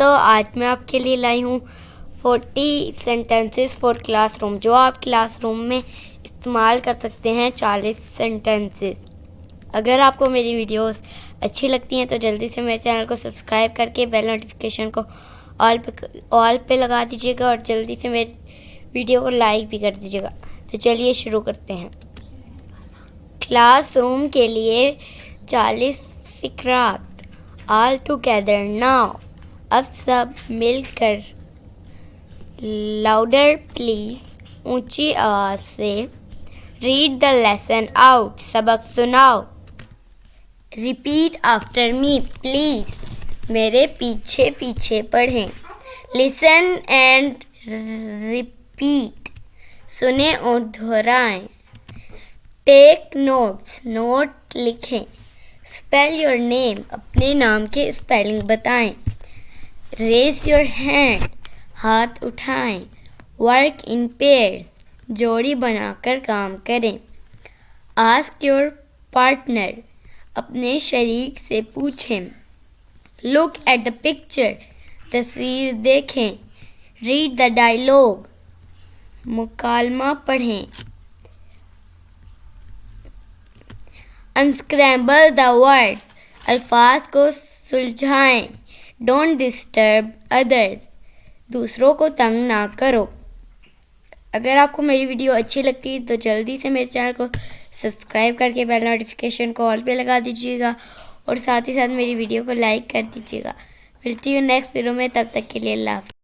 दोस्तों, आज मैं आपके लिए लाई हूँ 40 सेंटेंसेस फॉर क्लासरूम, जो आप क्लासरूम में इस्तेमाल कर सकते हैं। 40 सेंटेंसेस। अगर आपको मेरी वीडियोस अच्छी लगती हैं तो जल्दी से मेरे चैनल को सब्सक्राइब करके बेल नोटिफिकेशन को ऑल पे लगा दीजिएगा और जल्दी से मेरे वीडियो को लाइक भी कर दीजिएगा। तो चलिए शुरू करते हैं। क्लासरूम के लिए 40 फिक्रात। All together now. अब सब मिलकर। लाउडर प्लीज, ऊंची आवाज से। रीड द लेसन आउट, सबक सुनाओ। रिपीट आफ्टर मी प्लीज, मेरे पीछे पीछे पढ़ें। लिसन एंड रिपीट, सुने और दोहराएं। टेक नोट्स, नोट लिखें। स्पेल योर नेम, अपने नाम के स्पेलिंग बताएं। रेज योर हैंड, हाथ उठाएं। वर्क इन पेयर्स, जोड़ी बनाकर काम करें। आस्क योर पार्टनर, अपने शरीक से पूछें। लुक एट द पिक्चर, तस्वीर देखें। रीड द डायलॉग, मुकालमा पढ़ें। अनस्क्रैम्बल द वर्ड, अल्फाज को सुलझाएं। डोंट डिस्टर्ब अदर्स, दूसरों को तंग ना करो। अगर आपको मेरी वीडियो अच्छी लगती है तो जल्दी से मेरे चैनल को सब्सक्राइब करके बेल नोटिफिकेशन को ऑल पे लगा दीजिएगा और साथ ही साथ मेरी वीडियो को लाइक कर दीजिएगा। मिलती हूँ नेक्स्ट वीडियो में, तब तक के लिए अल्लाह हाफ़िज़।